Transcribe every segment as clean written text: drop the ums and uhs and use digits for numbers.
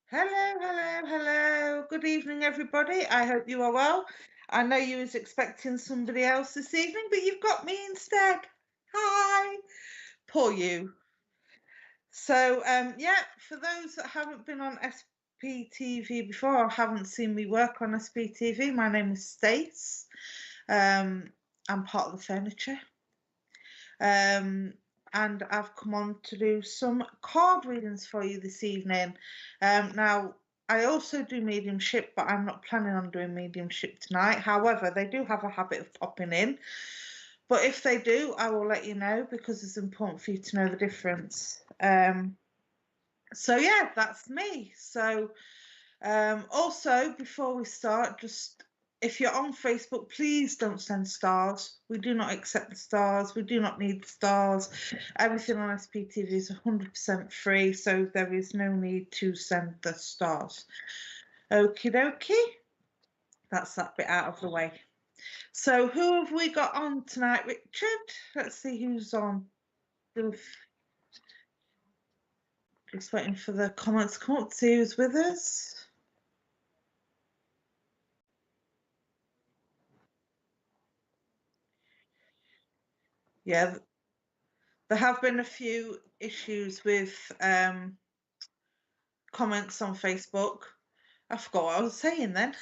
Hello, hello, hello. Good evening, everybody. I hope you are well. I know you was expecting somebody else this evening, but you've got me instead. Hi. Poor you. So, yeah, for those that haven't been on SPTV before or haven't seen me work on SPTV, my name is Stace. I'm part of the furniture. Um, and I've come on to do some card readings for you this evening. Now, I also do mediumship, but I'm not planning on doing mediumship tonight. However, they do have a habit of popping in. But if they do, I will let you know because it's important for you to know the difference. So yeah, that's me. So also, before we start, just if you're on Facebook, please don't send stars. We do not accept the stars. We do not need stars. Everything on SPTV is 100% free, so there is no need to send the stars. Okie dokie. That's that bit out of the way. So who have we got on tonight, Richard? Let's see who's on. Just waiting for the comments to come up to see who's with us. Yeah, there have been a few issues with comments on Facebook. I forgot what I was saying then.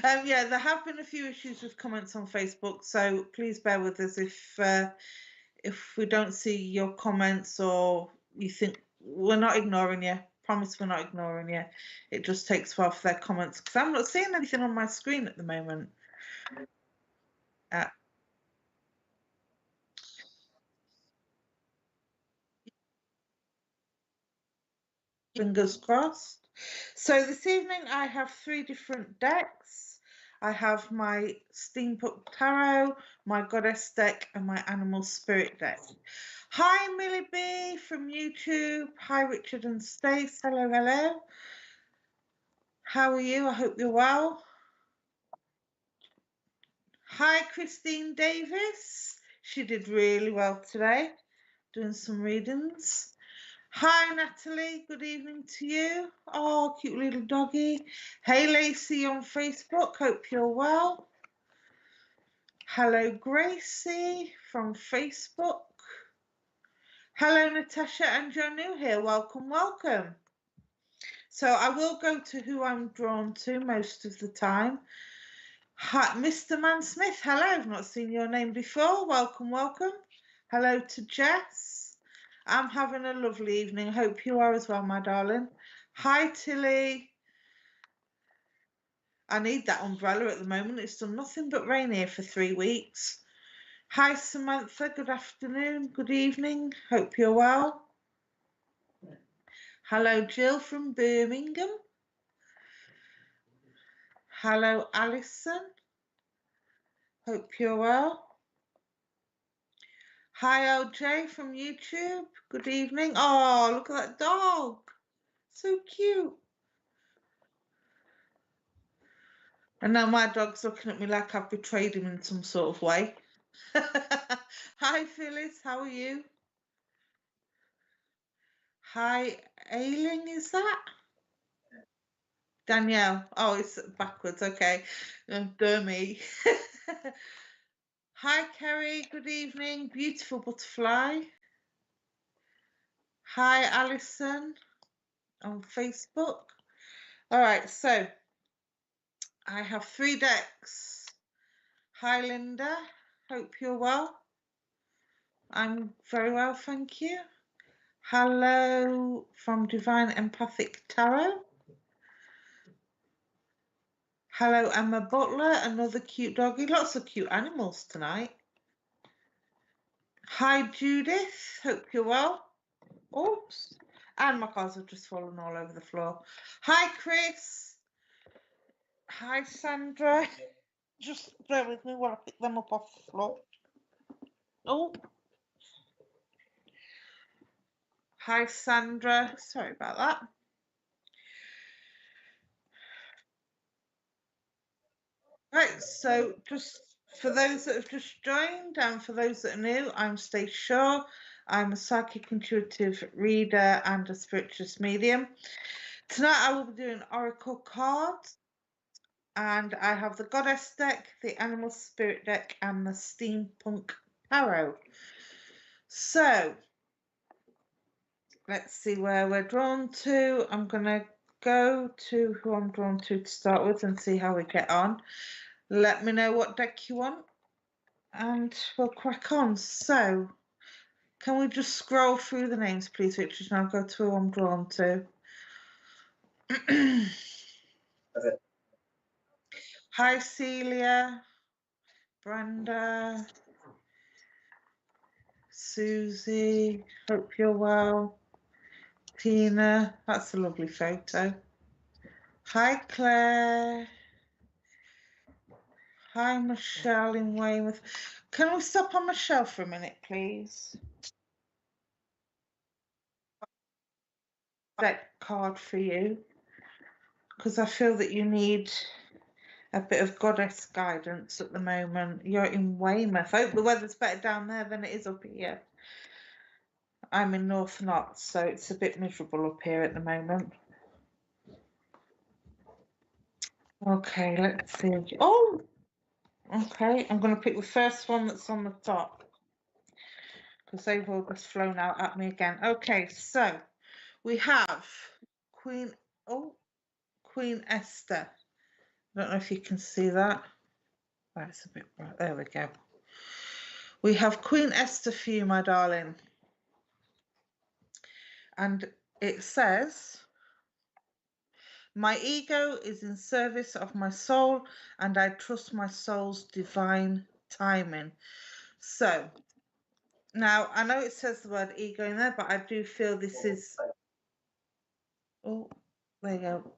Yeah, there have been a few issues with comments on Facebook, so please bear with us if we don't see your comments or you think we're not ignoring you. Promise we're not ignoring you. It just takes a while for their comments because I'm not seeing anything on my screen at the moment. Fingers crossed. So this evening I have 3 different decks. I have my Steampunk Tarot, my Goddess deck, and my Animal Spirit deck. Hi Millie B from YouTube. Hi Richard and Stace. Hello, hello. How are you? I hope you're well. Hi Christine Davis. She did really well today, doing some readings. Hi, Natalie. Good evening to you. Oh, cute little doggy. Hey, Lacey on Facebook. Hope you're well. Hello, Gracie from Facebook. Hello, Natasha and Jonu here. Welcome, welcome. So I will go to who I'm drawn to most of the time. Hi, Mr. Man Smith. Hello, I've not seen your name before. Welcome, welcome. Hello to Jess. I'm having a lovely evening. Hope you are as well, my darling. Hi, Tilly. I need that umbrella at the moment. It's done nothing but rain here for 3 weeks. Hi, Samantha. Good afternoon. Good evening. Hope you're well. Hello, Jill from Birmingham. Hello, Alison. Hope you're well. Hi, LJ from YouTube. Good evening. Oh, look at that dog. So cute. And now my dog's looking at me like I've betrayed him in some sort of way. Hi, Phyllis. How are you? Hi, Ailing, is that? Danielle. Oh, it's backwards. Okay. Me. Hi, Kerry. Good evening. Beautiful butterfly. Hi, Alison on Facebook. All right, so I have 3 decks. Hi, Linda. Hope you're well. I'm very well, thank you. Hello from Divine Empathic Tarot. Hello, Emma Butler, another cute doggy. Lots of cute animals tonight. Hi, Judith. Hope you're well. Oops. And my cards have just fallen all over the floor. Hi, Chris. Hi, Sandra. Just bear with me while I pick them up off the floor. Oh. Hi, Sandra. Sorry about that. Right, so just for those that have just joined and for those that are new, I'm Stace Shaw. I'm a psychic intuitive reader and a spiritualist medium. Tonight I will be doing oracle cards, and I have the goddess deck, the animal spirit deck, and the steampunk tarot. So let's see where we're drawn to. I'm going to go to who I'm drawn to start with and see how we get on. Let me know what deck you want and we'll crack on. So can we just scroll through the names, please, Richard, and I'll go to who I'm drawn to. Hi, Celia, Brenda, Susie, hope you're well. Tina, that's a lovely photo. Hi, Claire. Hi, Michelle in Weymouth. Can we stop on Michelle for a minute, please? Deck card for you, because I feel that you need a bit of goddess guidance at the moment. You're in Weymouth. I hope the weather's better down there than it is up here. I'm in North Notts, so it's a bit miserable up here at the moment. Okay, let's see. Oh, okay. I'm going to pick the first one that's on the top, because they've all just flown out at me again. Okay, so we have Queen Esther. I don't know if you can see that. That's a bit bright. There we go. We have Queen Esther for you, my darling. And it says, my ego is in service of my soul, and I trust my soul's divine timing. So now I know it says the word ego in there, but I do feel this is, oh, there you go.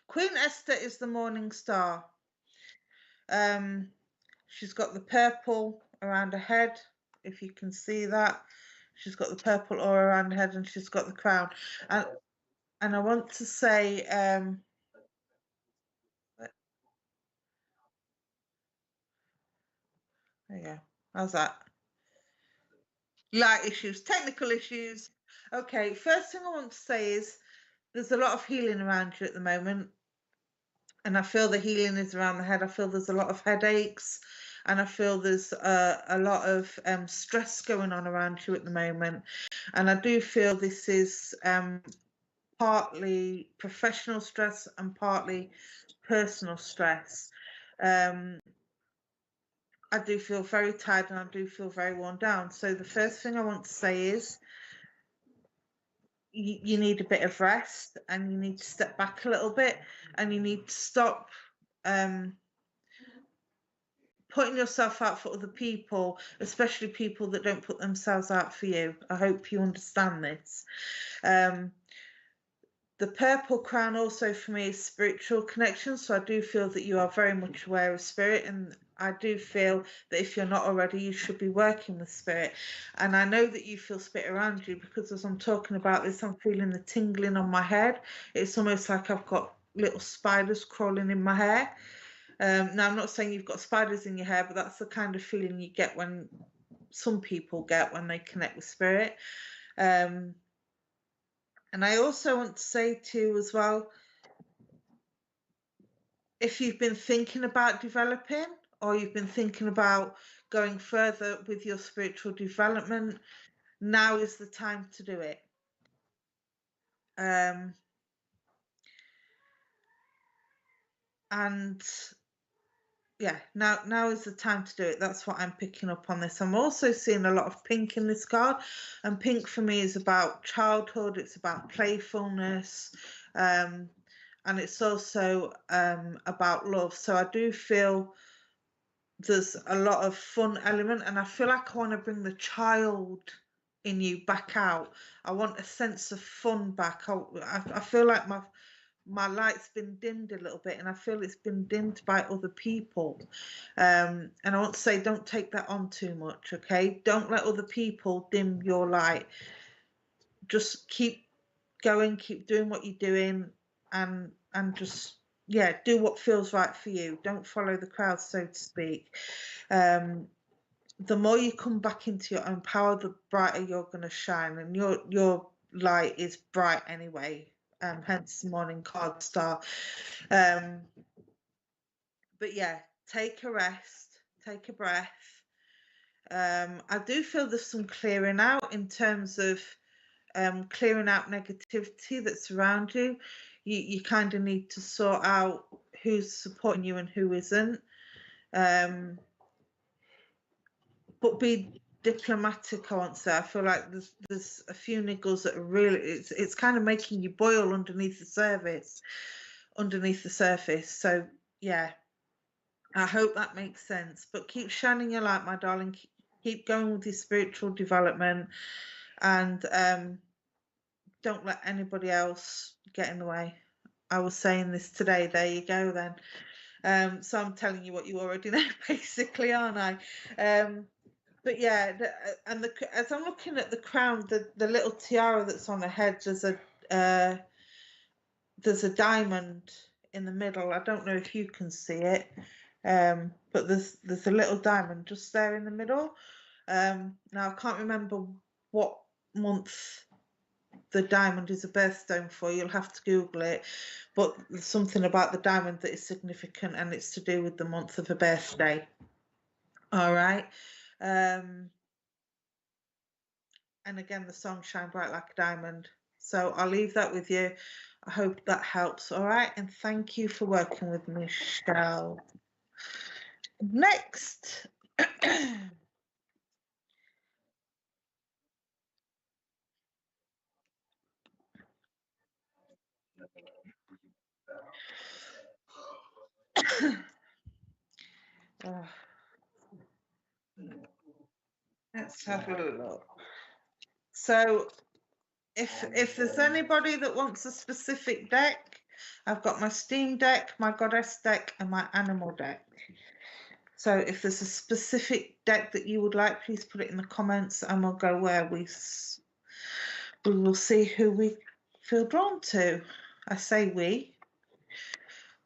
Queen Esther is the morning star. She's got the purple around her head, if you can see that. She's got the purple aura around her head, and she's got the crown. And I want to say, there you go. How's that? Light issues, technical issues. Okay, first thing I want to say is there's a lot of healing around you at the moment. And I feel the healing is around the head. I feel there's a lot of headaches, and I feel there's a lot of stress going on around you at the moment. And I do feel this is partly professional stress and partly personal stress. I do feel very tired, and I do feel very worn down. So the first thing I want to say is you need a bit of rest, and you need to step back a little bit, and you need to stop putting yourself out for other people, especially people that don't put themselves out for you. I hope you understand this. The purple crown also for me is spiritual connection. So I do feel that you are very much aware of spirit, and I do feel that if you're not already, you should be working with spirit. And I know that you feel spirit around you, because as I'm talking about this, I'm feeling the tingling on my head. It's almost like I've got little spiders crawling in my hair. Now, I'm not saying you've got spiders in your hair, but that's the kind of feeling you get when some people get when they connect with spirit. And I also want to say to you as well, if you've been thinking about developing, or you've been thinking about going further with your spiritual development, now is the time to do it. And yeah, now is the time to do it. That's what I'm picking up on this. I'm also seeing a lot of pink in this card, and pink for me is about childhood. It's about playfulness, and it's also about love. So I do feel there's a lot of fun element, and I feel like I want to bring the child in you back out. I want a sense of fun back. I feel like my light's been dimmed a little bit, and I feel it's been dimmed by other people. And I want to say, don't take that on too much, okay? Don't let other people dim your light. Just keep going, keep doing what you're doing, and just, yeah, do what feels right for you. Don't follow the crowd, so to speak. the more you come back into your own power, the brighter you're going to shine, and your light is bright anyway. Hence the morning card star. But yeah, take a rest, take a breath. I do feel there's some clearing out in terms of clearing out negativity that's around you. You kind of need to sort out who's supporting you and who isn't. But be diplomatic, I want to say. I feel like there's a few niggles that are really, it's kind of making you boil underneath the surface. So yeah, I hope that makes sense. But keep shining your light, my darling. Keep going with your spiritual development, and don't let anybody else get in the way. I was saying this today. There you go then. So I'm telling you what you already know, basically, aren't I? But yeah, as I'm looking at the crown, the little tiara that's on her head, there's a diamond in the middle. I don't know if you can see it, but there's a little diamond just there in the middle. Now I can't remember what month the diamond is a birthstone for. You'll have to Google it, but there's something about the diamond that is significant, and it's to do with the month of a birthday. All right. And again, the song Shine Bright Like a Diamond. So I'll leave that with you. I hope that helps. All right. And thank you for working with me, Michelle. Next. Let's have a look. So if there's anybody that wants a specific deck, I've got my Steam deck, my Goddess deck, and my Animal deck. So if there's a specific deck that you would like, please put it in the comments, and we'll go where we will see who we feel drawn to. I say we.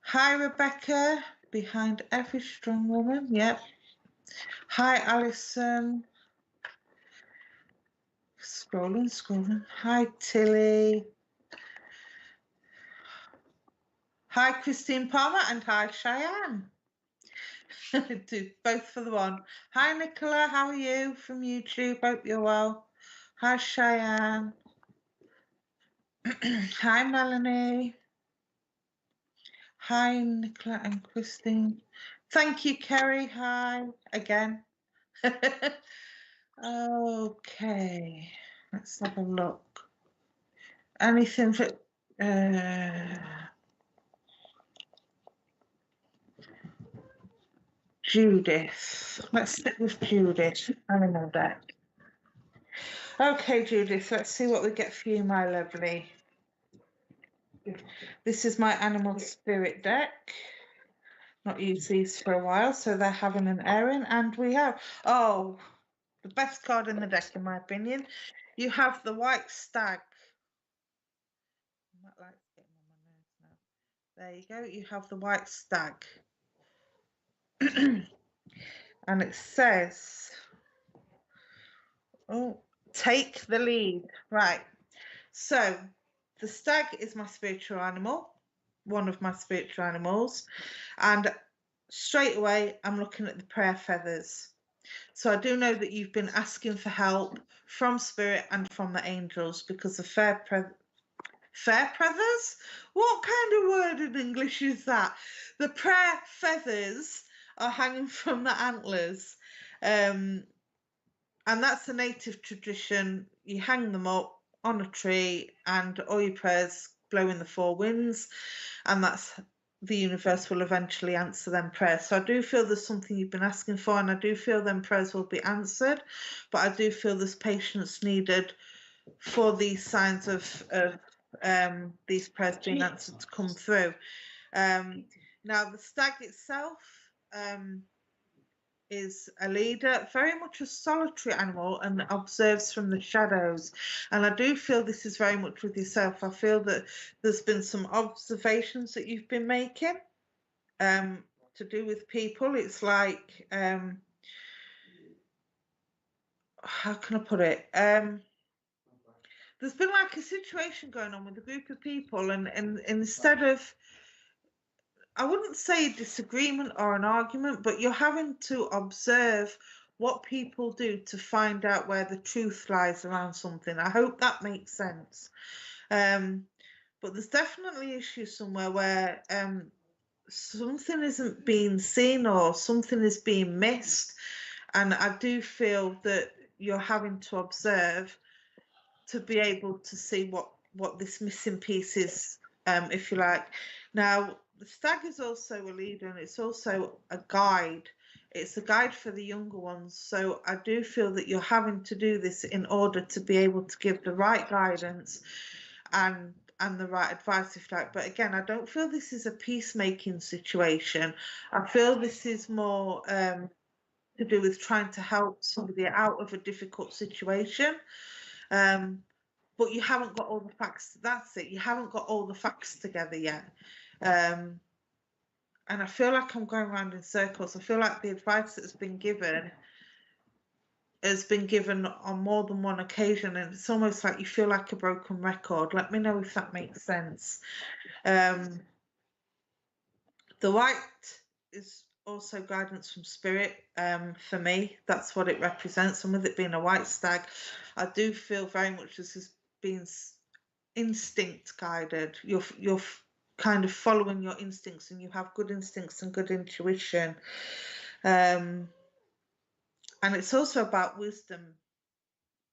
Hi, Rebecca. Behind every strong woman. Yep. Hi, Alison. Scrolling. Hi, Tilly. Hi, Christine Palmer, and hi, Cheyenne. Do both for the one. Hi, Nicola. How are you from YouTube? Hope you're well. Hi, Cheyenne. Hi, Melanie. Hi, Nicola and Christine. Thank you, Kerry. Hi again. Okay, let's have a look. Anything for Judith? Let's stick with Judith. Animal deck. Okay, Judith, let's see what we get for you, my lovely. This is my animal spirit deck. Not used these for a while, so they're having an airing. And we have, oh, the best card in the deck, in my opinion. You have the white stag. That light's getting on my nerves now. There you go. You have the white stag. And it says, oh, take the lead. Right. So the stag is my spiritual animal, one of my spiritual animals. And straight away, I'm looking at the prayer feathers. So I do know that you've been asking for help from spirit and from the angels, because the fair feathers? What kind of word in English is that? The prayer feathers are hanging from the antlers. And that's a native tradition. You hang them up on a tree, and all your prayers blow in the four winds, and that's the universe will eventually answer them prayers. So I do feel there's something you've been asking for, and I do feel them prayers will be answered, but I do feel there's patience needed for these signs of these prayers being answered to come through. Now the stag itself is a leader, very much a solitary animal, and observes from the shadows. And I do feel this is very much with yourself. I feel that there's been some observations that you've been making to do with people. It's like how can I put it? There's been like a situation going on with a group of people, and instead of, I wouldn't say a disagreement or an argument, but you're having to observe what people do to find out where the truth lies around something. I hope that makes sense. But there's definitely issues somewhere where something isn't being seen or something is being missed. And I do feel that you're having to observe to be able to see what this missing piece is, if you like. Now, the stag is also a leader, and it's also a guide. It's a guide for the younger ones. So I do feel that you're having to do this in order to be able to give the right guidance and the right advice, if you like. But again, I don't feel this is a peacemaking situation. I feel this is more to do with trying to help somebody out of a difficult situation. But you haven't got all the facts. That's it. You haven't got all the facts together yet. And I feel like I'm going around in circles. I feel like the advice that's been given has been given on more than one occasion, and it's almost like you feel like a broken record. Let me know if that makes sense. The white is also guidance from spirit. For me, that's what it represents. And with it being a white stag, I do feel very much this is being instinct guided. You're kind of following your instincts, and you have good instincts and good intuition. And it's also about wisdom,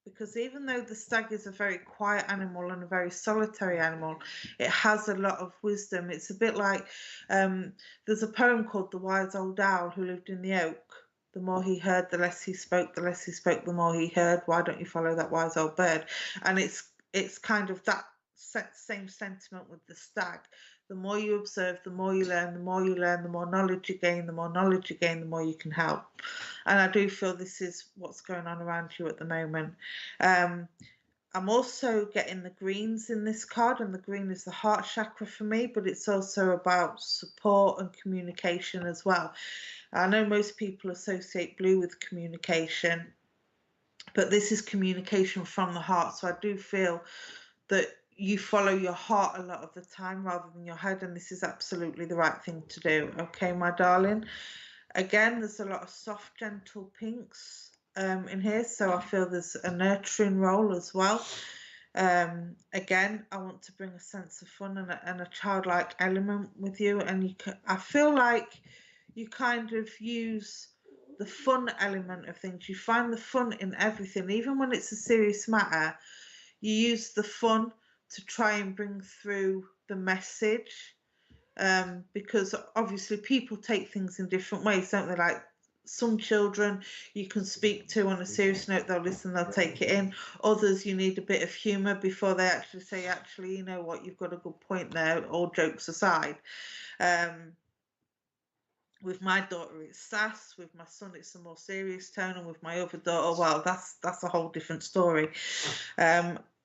because even though the stag is a very quiet animal and a very solitary animal, it has a lot of wisdom. It's a bit like there's a poem called The Wise Old Owl Who Lived in the Oak. The more he heard, the less he spoke. The less he spoke, the more he heard. Why don't you follow that wise old bird? And it's kind of that same sentiment with the stag. The more you observe, the more you learn. The more you learn, the more knowledge you gain. The more knowledge you gain, the more you can help. And I do feel this is what's going on around you at the moment. I'm also getting the greens in this card, and the green is the heart chakra for me, but it's also about support and communication as well. I know most people associate blue with communication, but this is communication from the heart. So I do feel that you follow your heart a lot of the time rather than your head, and this is absolutely the right thing to do. Okay, my darling. Again, there's a lot of soft, gentle pinks in here, so I feel there's a nurturing role as well. Again, I want to bring a sense of fun and a childlike element with you, and I feel like you kind of use the fun element of things. You find the fun in everything, even when it's a serious matter. You use the fun to try and bring through the message. Because obviously people take things in different ways, don't they? Like some children you can speak to on a serious note, they'll listen, they'll take it in. Others you need a bit of humour before they actually say, actually, you know what, you've got a good point there, all jokes aside. With my daughter it's sass, with my son it's a more serious tone, and with my other daughter, well, that's a whole different story.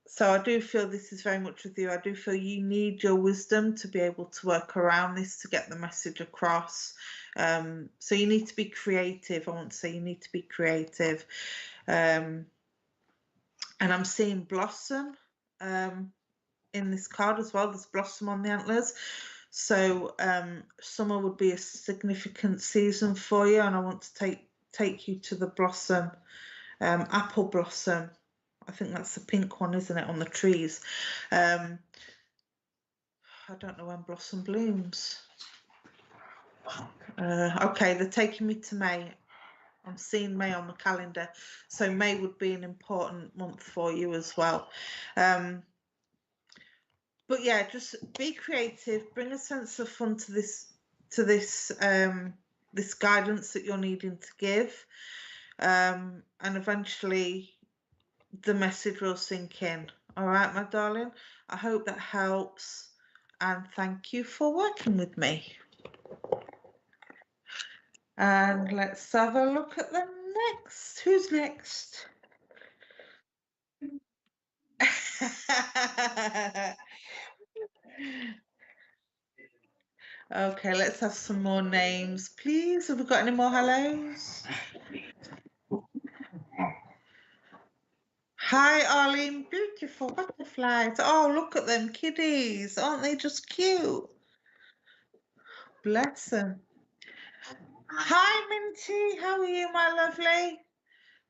So I do feel this is very much with you. I do feel you need your wisdom to be able to work around this to get the message across. So you need to be creative. I want to say you need to be creative. And I'm seeing blossom in this card as well. There's blossom on the antlers. So summer would be a significant season for you, and I want to take you to the blossom, apple blossom. I think that's the pink one, isn't it, on the trees? I don't know when blossom blooms. Okay, they're taking me to May. I'm seeing May on the calendar. So May would be an important month for you as well. But yeah, just be creative, bring a sense of fun to this this guidance that you're needing to give. And eventually the message will sink in. All right, my darling. I hope that helps, and thank you for working with me. And let's have a look at them next. Who's next? Okay, let's have some more names, please. Have we got any more hellos? Hi, Arlene. Beautiful butterflies. Oh, look at them kiddies. Aren't they just cute? Bless them. Hi, Minty. How are you, my lovely?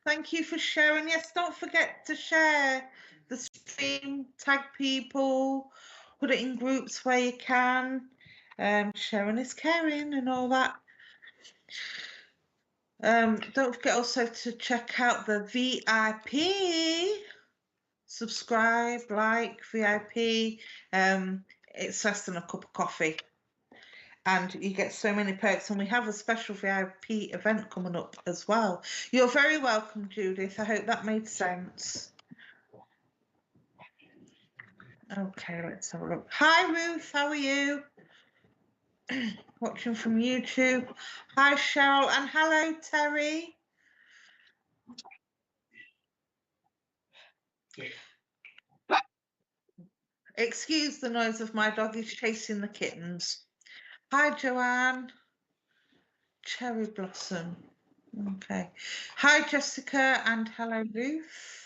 Thank you for sharing. Yes, don't forget to share the stream, tag people, put it in groups where you can. Sharing is caring and all that. Don't forget also to check out the VIP. Subscribe, like, VIP. It's less than a cup of coffee. And you get so many perks. And we have a special VIP event coming up as well. You're very welcome, Judith. I hope that made sense. Okay, let's have a look. Hi, Ruth. How are you? Watching from YouTube. Hi, Cheryl. And hello, Terry. Excuse the noise of my dog. He's chasing the kittens. Hi, Joanne. Cherry Blossom. Okay. Hi, Jessica, and hello, Ruth.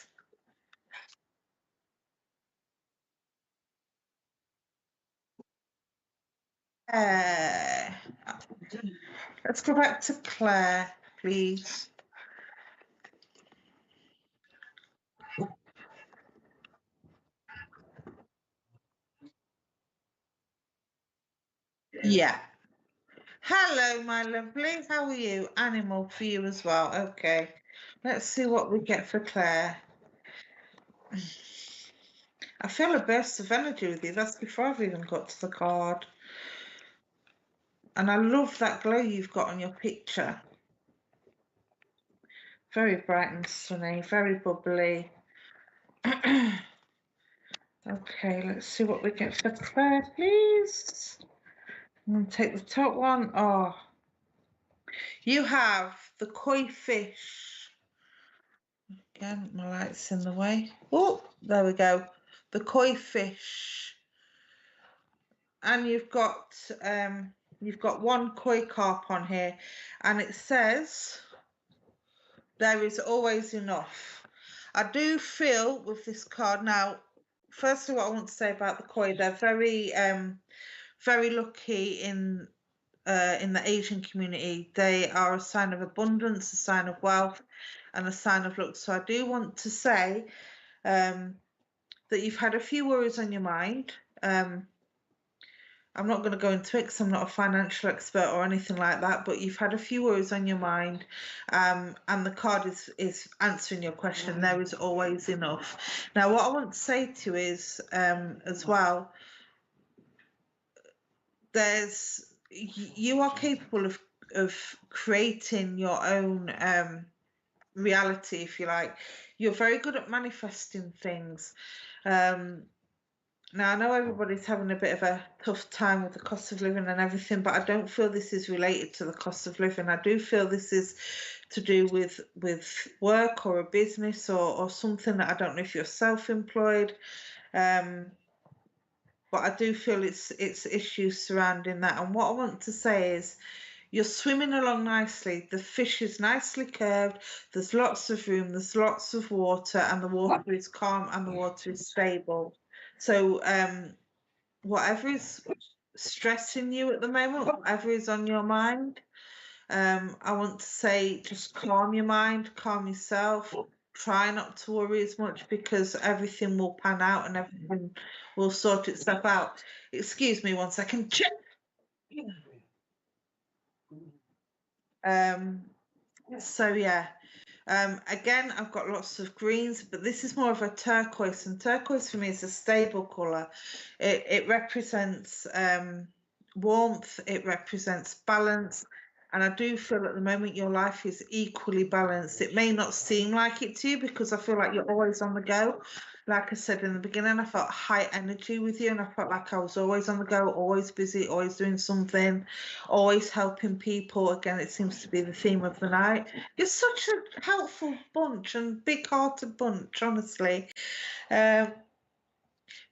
Let's go back to Claire, please. Yeah. Hello, my lovely. How are you? Animal for you as well. Okay. Let's see what we get for Claire. I feel a burst of energy with you. That's before I've even got to the card. And I love that glow you've got on your picture. Very bright and sunny, very bubbly. Okay, let's see what we get for Claire, please. I'm going to take the top one. Oh, you have the koi fish. Again, my light's in the way. Oh, there we go. The koi fish. And you've got one koi carp on here, and it says there is always enough. I do feel with this card now. Firstly, what I want to say about the koi, they're very lucky in the Asian community. They are a sign of abundance, a sign of wealth, and a sign of luck. So I do want to say that you've had a few worries on your mind. I'm not going to go into it because I'm not a financial expert or anything like that, but you've had a few worries on your mind, and the card is answering your question. There is always enough. Now, what I want to say to you is, as well, you are capable of creating your own reality, if you like. You're very good at manifesting things. Now, I know everybody's having a bit of a tough time with the cost of living and everything, but I don't feel this is related to the cost of living. I do feel this is to do with work or a business or something that I don't know if you're self-employed. But I do feel it's issues surrounding that. And what I want to say is you're swimming along nicely. The fish is nicely curved. There's lots of room. There's lots of water, and the water is calm and the water is stable. So whatever is stressing you at the moment, whatever is on your mind, I want to say just calm your mind, calm yourself. Try not to worry as much because everything will pan out and everything will sort itself out. Excuse me 1 second. So yeah. Again, I've got lots of greens, but this is more of a turquoise, and turquoise for me is a stable colour. It represents warmth, it represents balance, and I do feel at the moment your life is equally balanced. It may not seem like it to you because I feel like you're always on the go. Like I said in the beginning, I felt high energy with you, and I felt like I was always on the go, always busy, always doing something, always helping people. Again, it seems to be the theme of the night. You're such a helpful bunch and big-hearted bunch, honestly. But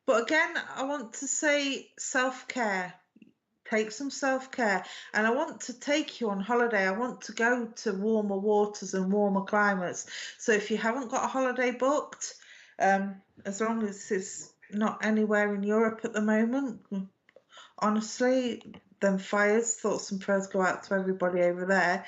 again, I want to say self-care. Take some self-care, and I want to take you on holiday. I want to go to warmer waters and warmer climates. So if you haven't got a holiday booked, As long as it's not anywhere in Europe at the moment, honestly, then fires, thoughts and prayers go out to everybody over there.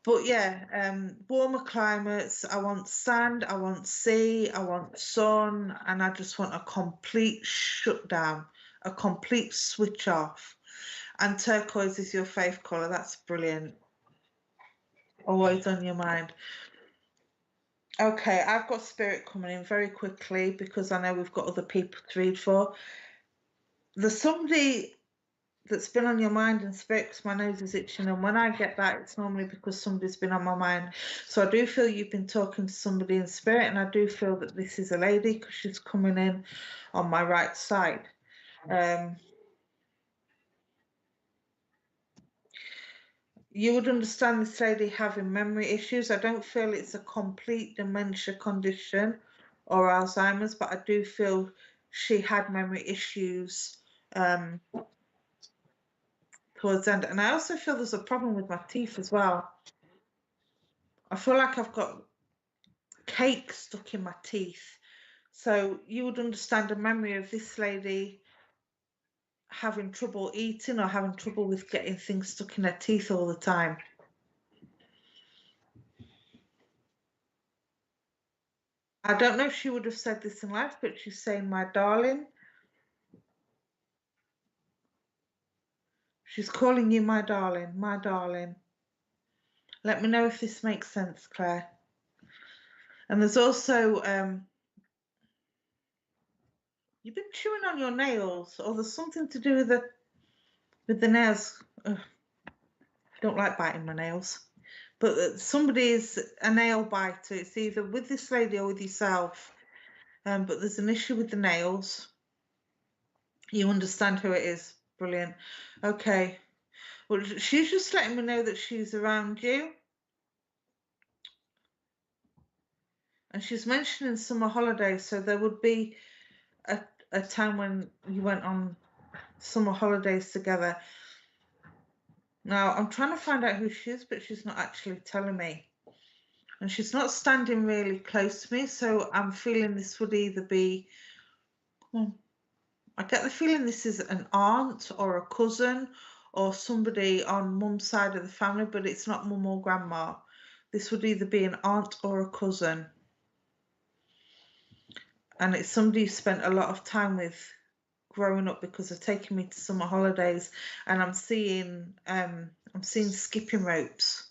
But yeah, warmer climates. I want sand, I want sea, I want sun, and I just want a complete shutdown, a complete switch off. And turquoise is your faith colour. That's brilliant. Always on your mind. Okay, I've got spirit coming in very quickly because I know we've got other people to read for. There's somebody that's been on your mind and spirit because my nose is itching, and when I get that, it's normally because somebody's been on my mind. So I do feel you've been talking to somebody in spirit, and I do feel that this is a lady because she's coming in on my right side. You would understand this lady having memory issues. I don't feel it's a complete dementia condition or Alzheimer's, but I do feel she had memory issues towards the end. And I also feel there's a problem with my teeth as well. I feel like I've got cake stuck in my teeth. So you would understand a memory of this lady having trouble eating or having trouble with getting things stuck in her teeth all the time. I don't know if she would have said this in life, but she's saying, my darling. She's calling you my darling, my darling. Let me know if this makes sense, Claire. And there's also, you've been chewing on your nails, or there's something to do with the nails. Ugh, I don't like biting my nails. But somebody is a nail biter. It's either with this lady or with yourself. But there's an issue with the nails. You understand who it is. Brilliant. Okay. Well, she's just letting me know that she's around you. And she's mentioning summer holidays, so there would be a time when you went on summer holidays together. Now, I'm trying to find out who she is, but she's not actually telling me. And she's not standing really close to me, so I'm feeling this would either be... I get the feeling this is an aunt or a cousin or somebody on mum's side of the family, but it's not mum or grandma. This would either be an aunt or a cousin. And it's somebody you spent a lot of time with growing up because they're taking me to summer holidays, and I'm seeing skipping ropes.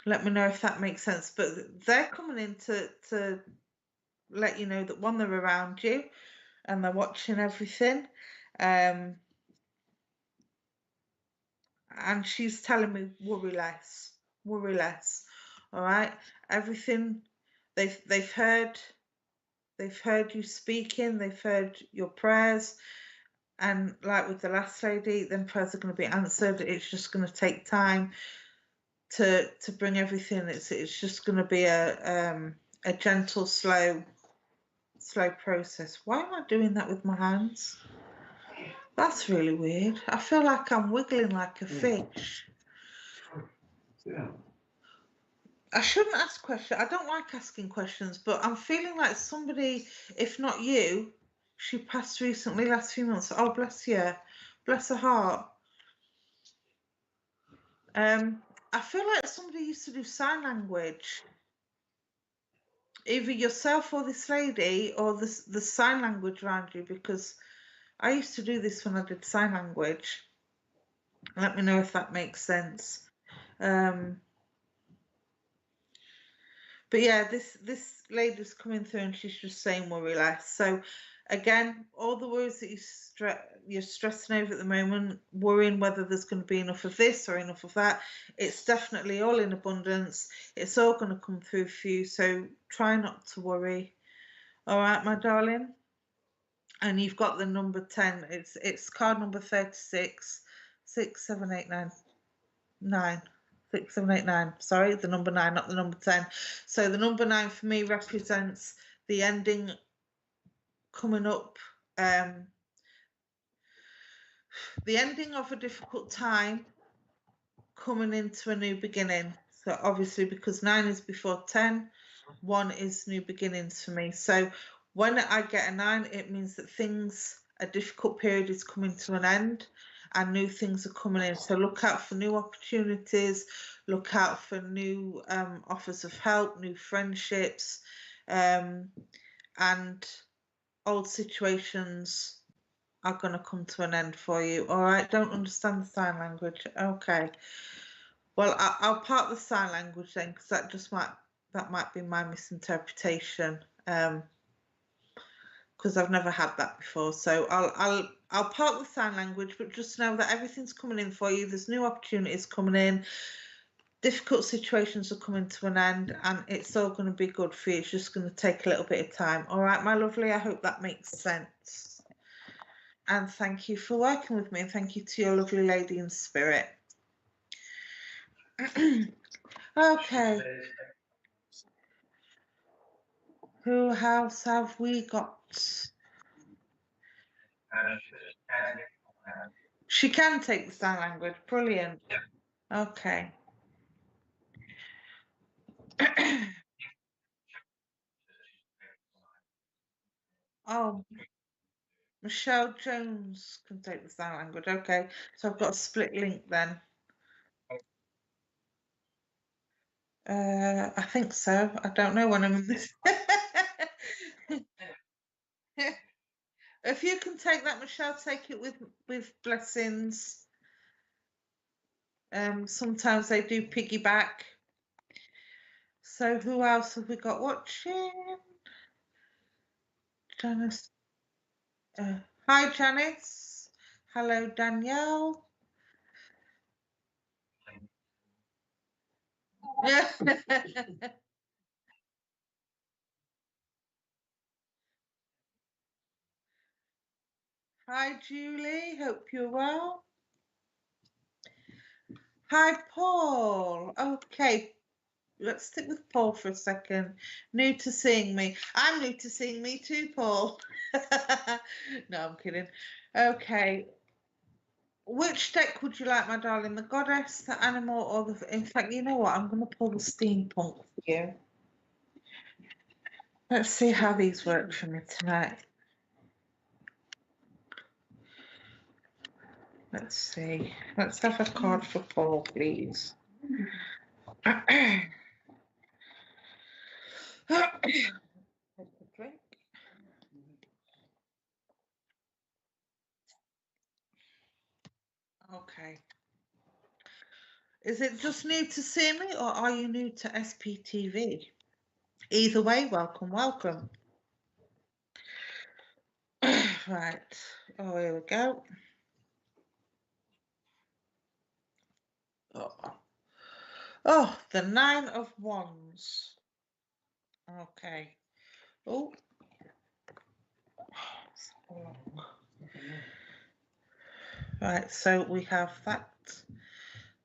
Let me know if that makes sense. But they're coming in to let you know that one, they're around you and they're watching everything. And she's telling me worry less. All right, everything they've heard you speaking, they've heard your prayers, and like with the last lady, then prayers are going to be answered. It's just going to take time to bring everything. It's just going to be a gentle, slow process. Why am I doing that with my hands? That's really weird. I feel like I'm wiggling like a fish. Yeah. I shouldn't ask questions. I don't like asking questions, but I'm feeling like somebody, if not you, she passed recently, last few months. Oh, bless you. Bless her heart. I feel like somebody used to do sign language. Either yourself or this lady, or the sign language around you, because I used to do this when I did sign language. Let me know if that makes sense. But yeah, this lady's coming through and she's just saying worry less. So again, all the worries that you're stressing over at the moment, worrying whether there's going to be enough of this or enough of that, it's definitely all in abundance. It's all going to come through for you. So try not to worry. All right, my darling. And you've got the number 10. It's card number 36, 67899. 6789, sorry, the number 9, not the number 10. So the number 9 for me represents the ending coming up, the ending of a difficult time coming into a new beginning. So obviously, because 9 is before 10, 1 is new beginnings for me. So when I get a 9, it means that a difficult period is coming to an end and new things are coming in. So look out for new opportunities, look out for new offers of help, new friendships, and old situations are going to come to an end for you. All right, don't understand the sign language. Okay. Well, I'll part the sign language then, because that might be my misinterpretation. Because I've never had that before. So I'll part the sign language, but just know that everything's coming in for you. There's new opportunities coming in. Difficult situations are coming to an end, and it's all going to be good for you. It's just going to take a little bit of time. All right, my lovely. I hope that makes sense. And thank you for working with me, and thank you to your lovely lady in spirit. Okay. Who else have we got? She can take the sign language. Brilliant. Okay. Oh, Michelle Jones can take the sign language. Okay, so I've got a split link then. I think so. I don't know when I'm in this. If you can take that, Michelle, take it with blessings. Sometimes they do piggyback. So who else have we got watching? Janice. Hi, Janice. Hello, Danielle. Hi, Julie. Hope you're well. Hi, Paul. Okay, let's stick with Paul for a second. New to seeing me. I'm new to seeing me too, Paul. No, I'm kidding. Okay. Which deck would you like, my darling? The goddess, the animal, or the... In fact, you know what? I'm going to pull the steampunk for you. Let's see how these work for me tonight. Let's see. Let's have a card for Paul, please. Take a drink. Okay. Is it just new to see me, or are you new to SPTV? Either way, welcome, welcome. Right. Oh, here we go. Oh, the 9 of Wands. Okay. Oh. Right, so we have that.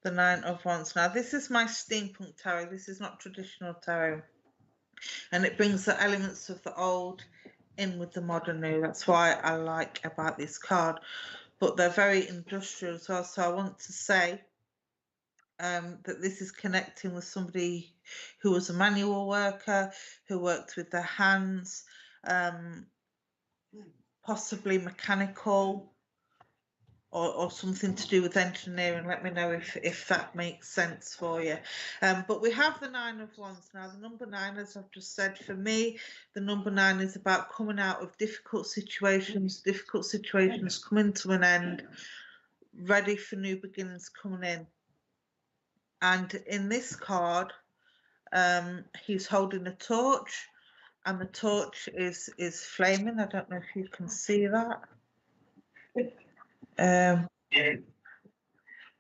The 9 of Wands. Now, this is my steampunk tarot. This is not traditional tarot. And it brings the elements of the old in with the modern new. That's why I like about this card. But they're very industrial as well. So I want to say that this is connecting with somebody who was a manual worker, who worked with their hands, possibly mechanical, or something to do with engineering. Let me know if that makes sense for you. But we have the 9 of Wands now. The number 9, as I've just said, for me, the number 9 is about coming out of difficult situations coming to an end, ready for new beginnings coming in. And in this card, he's holding a torch, and the torch is flaming. I don't know if you can see that.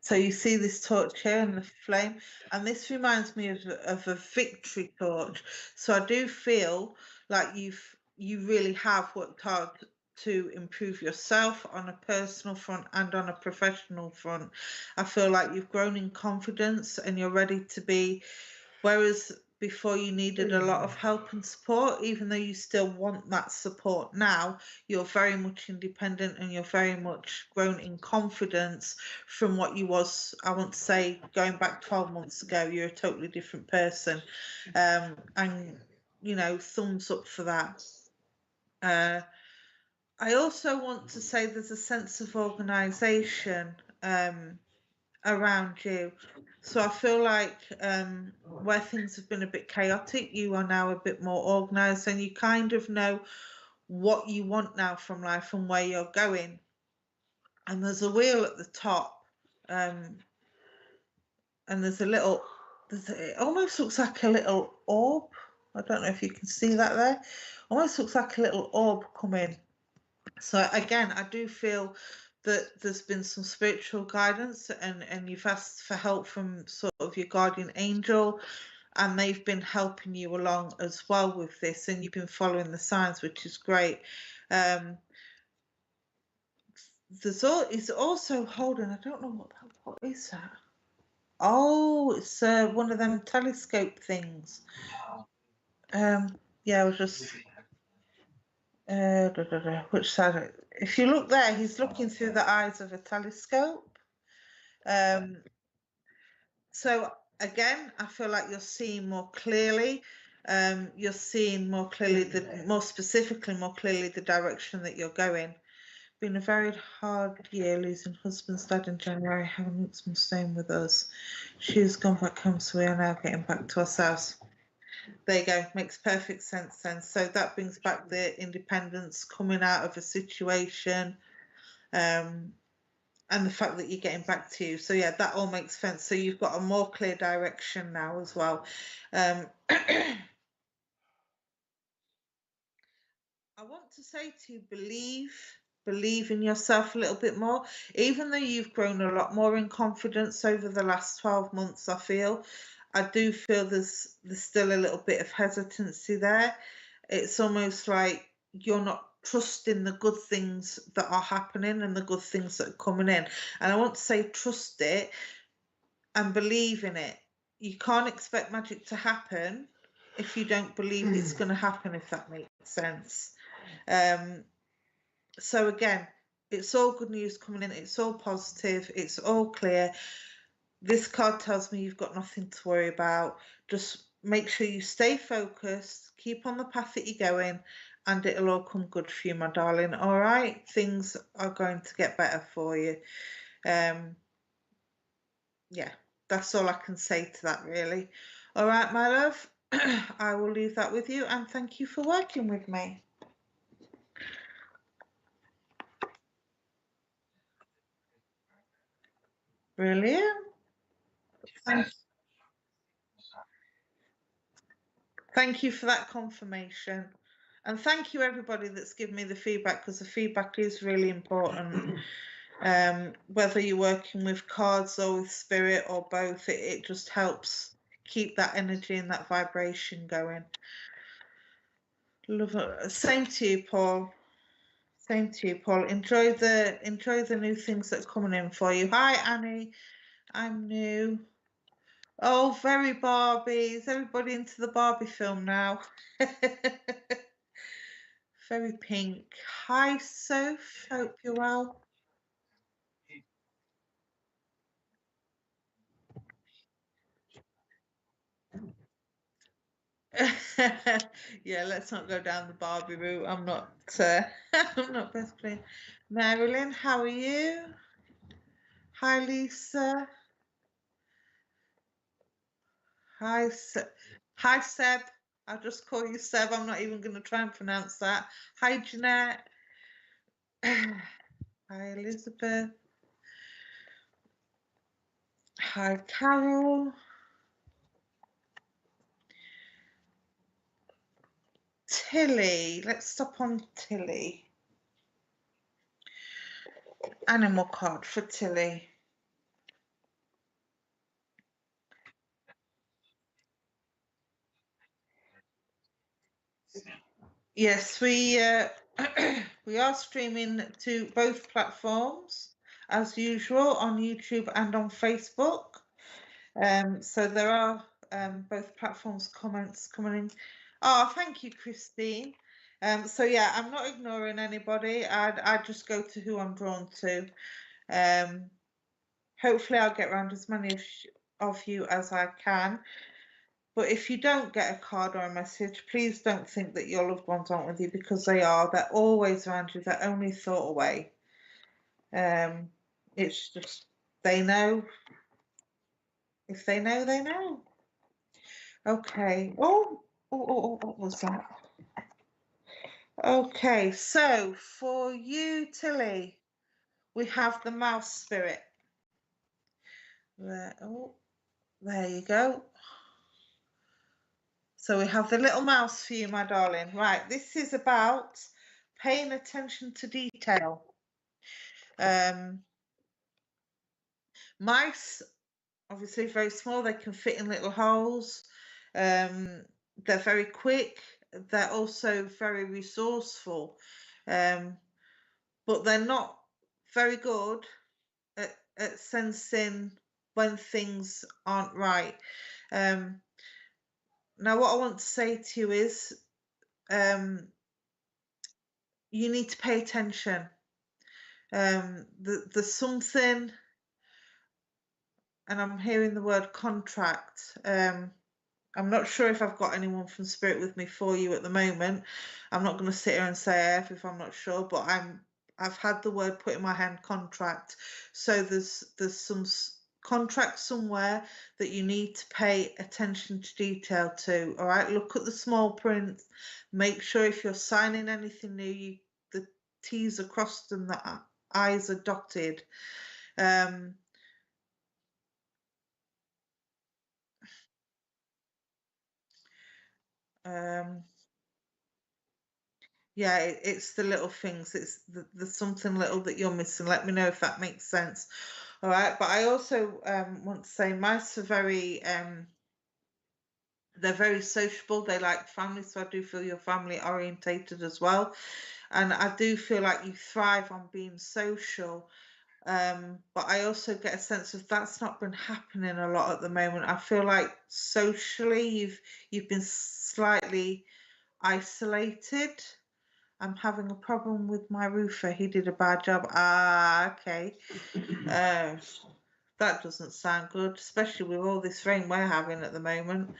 So you see this torch here and the flame, and this reminds me of a victory torch. So I do feel like you really have worked hard to improve yourself on a personal front and on a professional front. I feel like you've grown in confidence and you're ready to be, whereas before you needed a lot of help and support, even though you still want that support now, you're very much independent and you're very much grown in confidence from what you was, I want to say, going back 12 months ago. You're a totally different person. And you know, thumbs up for that. I also want to say there's a sense of organisation around you. So I feel like where things have been a bit chaotic, you are now a bit more organised, and you kind of know what you want now from life and where you're going. And there's a wheel at the top, and there's a little, it almost looks like a little orb. I don't know if you can see that there. Almost looks like a little orb coming. So again, I do feel that there's been some spiritual guidance, and you've asked for help from sort of your guardian angel, and they've been helping you along as well with this, and you've been following the signs, which is great. It's also holding, I don't know what is that? Oh, it's one of them telescope things. Yeah, I was just which side? If you look there, he's looking through the eyes of a telescope. So again, I feel like you're seeing more clearly. You're seeing more clearly, more specifically, more clearly the direction that you're going. Been a very hard year, losing husband's dad in January, having Luke's mum staying with us. She's gone back home, so we are now getting back to ourselves. There you go, makes perfect sense then. So that brings back the independence, coming out of a situation, and the fact that you're getting back to you. So yeah, that all makes sense. So you've got a more clear direction now as well. I want to say to you, believe in yourself a little bit more. Even though you've grown a lot more in confidence over the last 12 months, I do feel there's still a little bit of hesitancy there. It's almost like you're not trusting the good things that are happening and the good things that are coming in. And I want to say trust it and believe in it. You can't expect magic to happen if you don't believe it's going to happen, if that makes sense. So again, it's all good news coming in. It's all positive. It's all clear. This card tells me you've got nothing to worry about. Just make sure you stay focused, keep on the path that you're going, and it'll all come good for you, my darling. All right? Things are going to get better for you. Yeah, that's all I can say to that, really. All right, my love. I will leave that with you, and thank you for working with me. Brilliant. Thank you for that confirmation. And thank you, everybody that's given me the feedback, because the feedback is really important. Whether you're working with cards or with spirit or both, it just helps keep that energy and that vibration going. Love it. Same to you, Paul. Same to you, Paul. Enjoy the new things that are coming in for you. Hi, Annie. I'm new. Oh, very Barbie. Is everybody into the Barbie film now? Very pink. Hi, Soph. Hope you're well. Yeah, let's not go down the Barbie route. I'm not. I'm not best friend. Marilyn, how are you? Hi, Lisa. Hi, Hi, Seb. I'll just call you Seb. I'm not even going to try and pronounce that. Hi, Jeanette. Hi, Elizabeth. Hi, Carol. Tilly. Let's stop on Tilly. Animal card for Tilly. Yes, we we are streaming to both platforms as usual on YouTube and on Facebook. So there are both platforms comments coming in. Oh, thank you, Christine. So yeah, I'm not ignoring anybody. I just go to who I'm drawn to. Hopefully I'll get around as many of you as I can. But if you don't get a card or a message, please don't think that your loved ones aren't with you, because they are. They're always around you. They're only thought away. It's just, they know. If they know, they know. Okay. What was that? Okay, so for you, Tilly, we have the mouse spirit. There, there you go. So we have the little mouse for you, my darling. Right, this is about paying attention to detail. Mice, obviously very small, they can fit in little holes. They're very quick. They're also very resourceful, but they're not very good at sensing when things aren't right. Now, what I want to say to you is, you need to pay attention. There's something, and I'm hearing the word contract. I'm not sure if I've got anyone from Spirit with me for you at the moment. I'm not going to sit here and say I have if I'm not sure, but I've had the word put in my hand, contract. So there's some contract somewhere that you need to pay attention to detail to. All right, look at the small print. Make sure if you're signing anything new, the T's are crossed and the I's are dotted. Yeah, it's the little things. It's the something little that you're missing. Let me know if that makes sense. All right, but I also want to say mice are very they're very sociable. They like family, so I do feel you're family orientated as well. And I do feel like you thrive on being social. But I also get a sense of that's not been happening a lot at the moment. I feel like socially you've been slightly isolated. I'm having a problem with my roofer. He did a bad job. Ah, okay. That doesn't sound good, especially with all this rain we're having at the moment.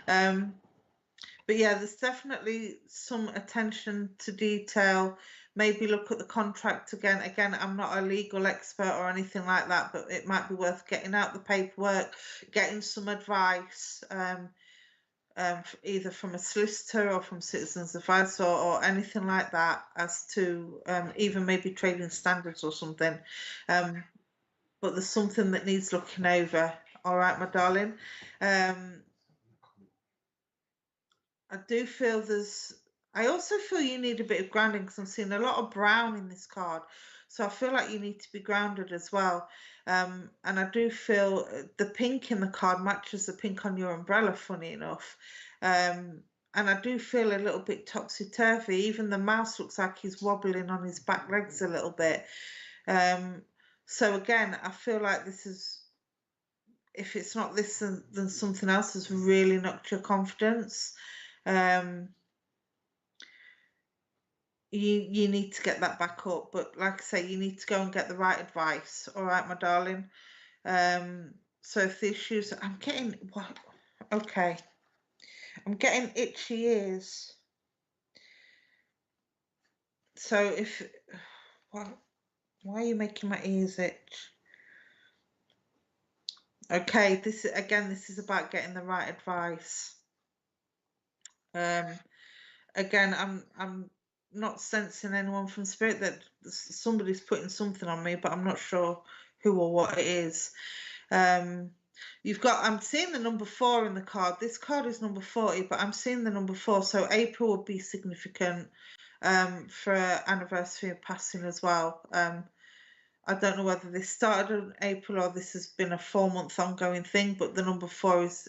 But yeah, there's definitely some attention to detail. Maybe look at the contract again. Again, I'm not a legal expert or anything like that, but it might be worth getting out the paperwork, getting some advice. Either from a solicitor or from Citizens Advice or anything like that, as to even maybe trading standards or something. But there's something that needs looking over. All right, my darling. I do feel I also feel you need a bit of grounding, because I'm seeing a lot of brown in this card. So I feel like you need to be grounded as well. And I do feel the pink in the card matches the pink on your umbrella, funny enough. And I do feel a little bit topsy-turvy. Even the mouse looks like he's wobbling on his back legs a little bit. So again, I feel like this is, if it's not this, then something else has really knocked your confidence. You need to get that back up, but like I say, you need to go and get the right advice. All right, my darling. So if the issues, I'm getting what? Okay, I'm getting itchy ears. So if what? Why are you making my ears itch? Okay, this is about getting the right advice. Again, I'm not sensing anyone from Spirit, that somebody's putting something on me, but I'm not sure who or what it is. You've got, I'm seeing the number 4 in the card. This card is number 40, but I'm seeing the number 4. So April would be significant for anniversary of passing as well. I don't know whether this started in April or this has been a 4-month ongoing thing, but the number 4 is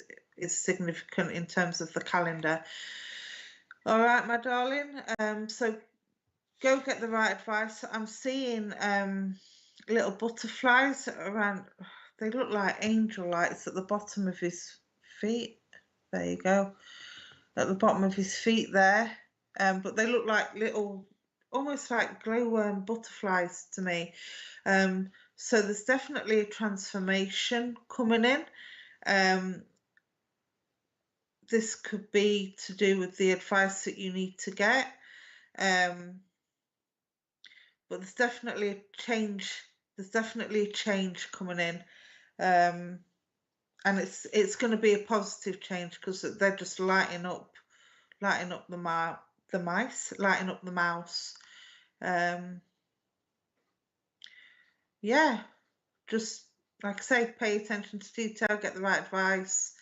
significant in terms of the calendar. All right, my darling. So go get the right advice. I'm seeing little butterflies around. They look like angel lights at the bottom of his feet. There you go. At the bottom of his feet there. But they look like little, almost like glowworm butterflies to me. So there's definitely a transformation coming in. this could be to do with the advice that you need to get. But there's definitely a change. There's definitely a change coming in, and it's going to be a positive change because they're just lighting up the mice, lighting up the mouse. Yeah, just like I say, pay attention to detail, get the right advice.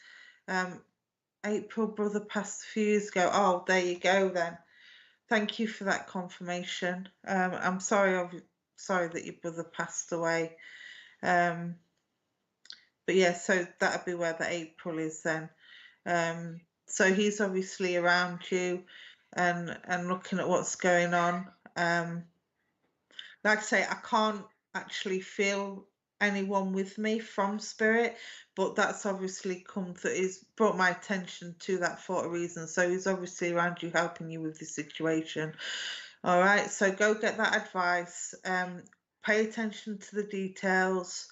April brother passed a few years ago. Oh, there you go then. Thank you for that confirmation. I'm sorry that your brother passed away. But yeah, so that'd be where the April is then. So he's obviously around you and looking at what's going on. Like I say, I can't actually feel anyone with me from spirit, but that's obviously he's brought my attention to that for a reason. So he's obviously around you, helping you with the situation. All right, so go get that advice. Pay attention to the details.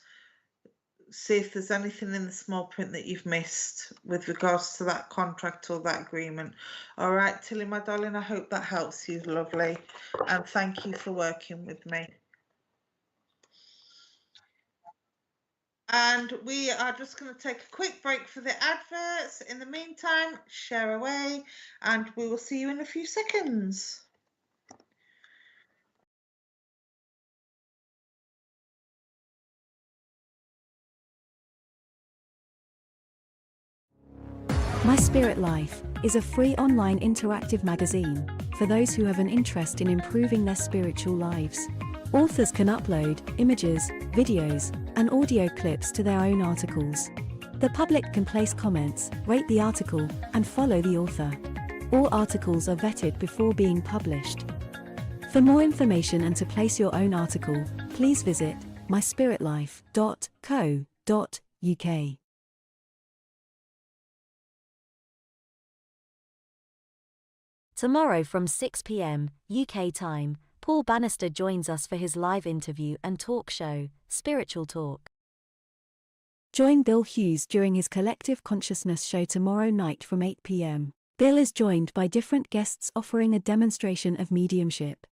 See if there's anything in the small print that you've missed with regards to that contract or that agreement. All right, Tilly, my darling, I hope that helps you, lovely. And thank you for working with me. And we are just going to take a quick break for the adverts. In the meantime, share away, and we will see you in a few seconds. My Spirit Life is a free online interactive magazine for those who have an interest in improving their spiritual lives. Authors can upload images, videos, and audio clips to their own articles. The public can place comments, rate the article, and follow the author. All articles are vetted before being published. For more information and to place your own article, please visit myspiritlife.co.uk. Tomorrow from 6 p.m. UK time, Paul Bannister joins us for his live interview and talk show, Spiritual Talk. Join Bill Hughes during his Collective Consciousness show tomorrow night from 8 p.m. Bill is joined by different guests offering a demonstration of mediumship.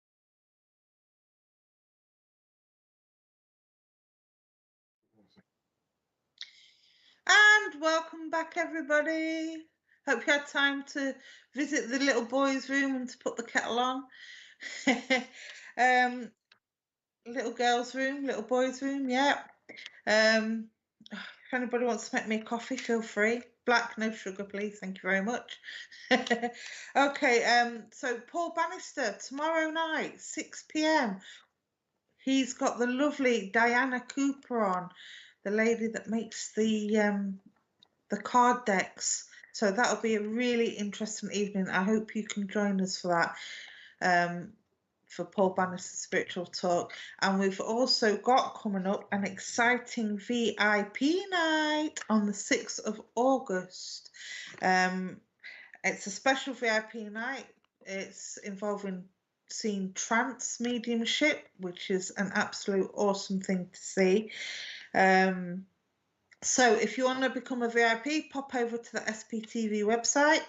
And welcome back, everybody. Hope you had time to visit the little boy's room and to put the kettle on. Little girl's room, little boy's room, yeah. If anybody wants to make me a coffee, feel free. Black, no sugar, please. Thank you very much. Okay, so Paul Bannister, tomorrow night, 6 p.m. He's got the lovely Diana Cooper on, the lady that makes the card decks. So that'll be a really interesting evening. I hope you can join us for that. For Paul Bannister's Spiritual Talk. And we've also got coming up an exciting VIP night on the 6th of August. It's a special VIP night. It's involving seeing trance mediumship, which is an absolute awesome thing to see. So if you want to become a VIP, pop over to the SPTV website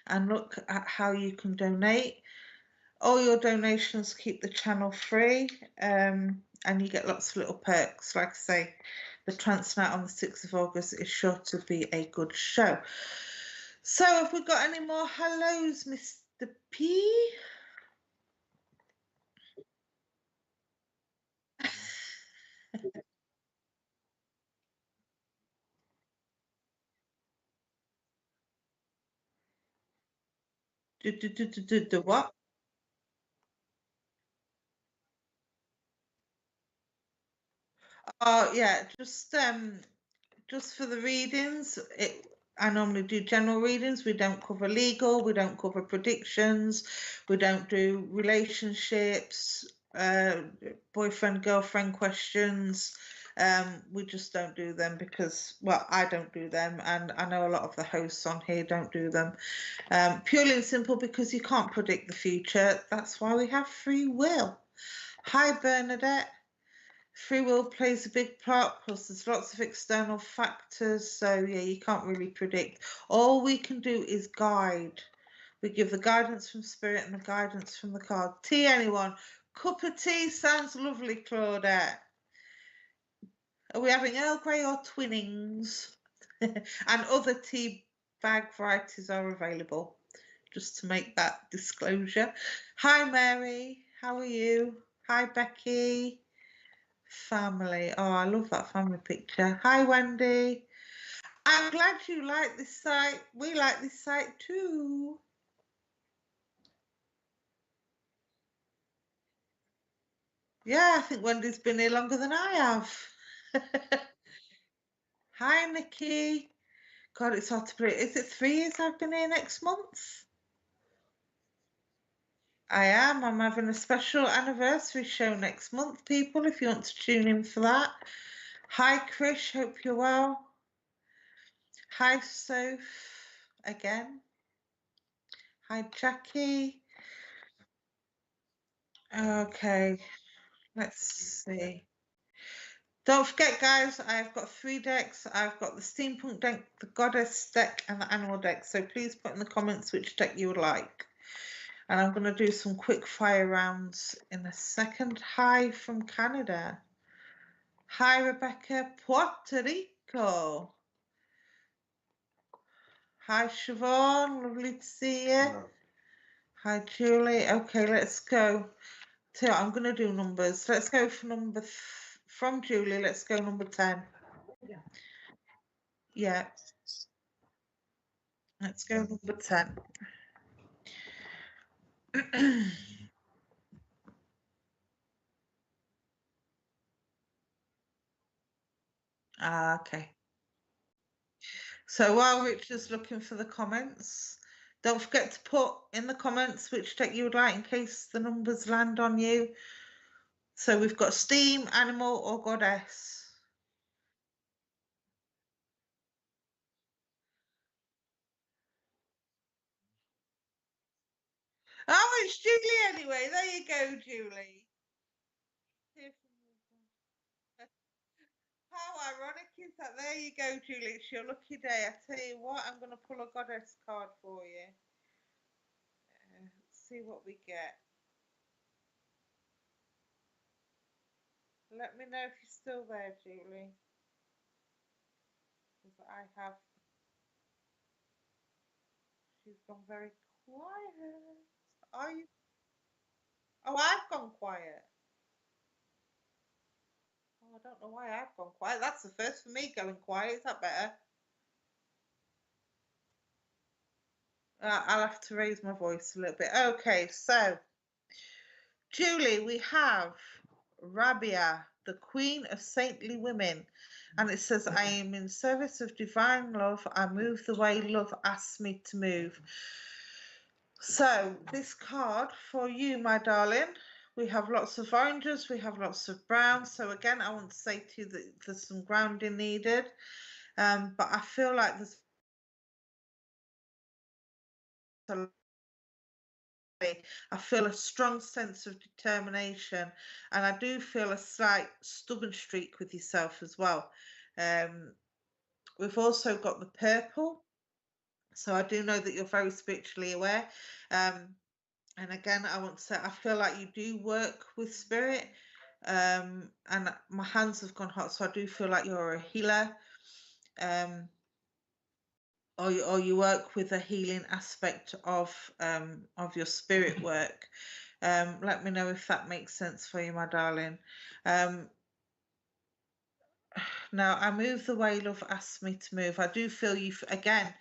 and look at how you can donate. All your donations keep the channel free, and you get lots of little perks. Like I say, the trance night on the 6th of August is sure to be a good show. So have we got any more hellos, Mr. P? Do what? Oh yeah, just for the readings, I normally do general readings. We don't cover legal, we don't cover predictions, we don't do relationships, boyfriend, girlfriend questions. We just don't do them because, well, I don't do them, and I know a lot of the hosts on here don't do them. Purely and simple because you can't predict the future. That's why we have free will. Hi, Bernadette. Free will plays a big part, plus there's lots of external factors, so yeah, you can't really predict. All we can do is guide. We give the guidance from spirit and the guidance from the card. Tea, anyone? Cup of tea sounds lovely, Claudette. Are we having Earl Grey or Twinnings? And other tea bag varieties are available, just to make that disclosure. Hi, Mary. How are you? Hi, Becky. Family. Oh, I love that family picture. Hi, Wendy. I'm glad you like this site. We like this site too. Yeah, I think Wendy's been here longer than I have. Hi, Nikki. God, it's hard to believe. Is it 3 years I've been here next month? I am. I'm having a special anniversary show next month, people, if you want to tune in for that. Hi, Krish. Hope you're well. Hi, Soph. Again. Hi, Jackie. Okay, let's see. Don't forget, guys, I've got 3 decks. I've got the Steampunk deck, the Goddess deck, and the Animal deck. So please put in the comments which deck you would like. And I'm going to do some quick fire rounds in a second. Hi from Canada. Hi, Rebecca, Puerto Rico. Hi, Siobhan. Lovely to see you. Hello. Hi, Julie. Okay, let's go. So I'm going to do numbers. Let's go for number from Julie. Let's go number 10. Yeah. Let's go number 10. Okay. So while Richard's looking for the comments, don't forget to put in the comments which deck you would like in case the numbers land on you. So we've got Steam, Animal, or Goddess. Oh, it's Julie anyway. There you go, Julie. How ironic is that? There you go, Julie. It's your lucky day. I tell you what, I'm going to pull a Goddess card for you. Let's see what we get. Let me know if you're still there, Julie. Because I have. She's gone very quiet. Are you? Oh, I've gone quiet. Oh, I don't know why I've gone quiet. That's the first for me going quiet. Is that better? I'll have to raise my voice a little bit. Okay, so Julie, we have Rabia, the Queen of Saintly Women. And it says, I am in service of divine love. I move the way love asks me to move. So this card for you, my darling, we have lots of oranges, we have lots of browns. So again, I want to say to you that there's some grounding needed. But I feel like there's I feel a strong sense of determination, and I do feel a slight stubborn streak with yourself as well. We've also got the purple, so I do know that you're very spiritually aware. And again, I want to say I feel like you do work with spirit, and my hands have gone hot, so I do feel like you're a healer. Or you work with a healing aspect of your spirit work. Let me know if that makes sense for you, my darling. Now, I move the way love asks me to move. I do feel you, again,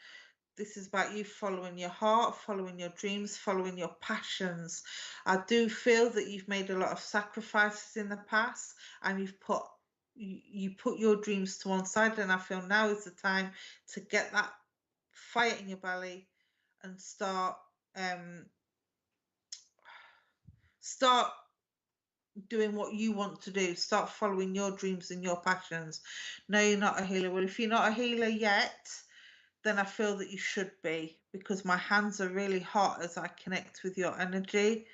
this is about you following your heart, following your dreams, following your passions. I do feel that you've made a lot of sacrifices in the past, and you put your dreams to one side, and I feel now is the time to get that fire in your belly and start doing what you want to do. Start following your dreams and your passions. No, you're not a healer. Well, if you're not a healer yet, then I feel that you should be, because my hands are really hot as I connect with your energy.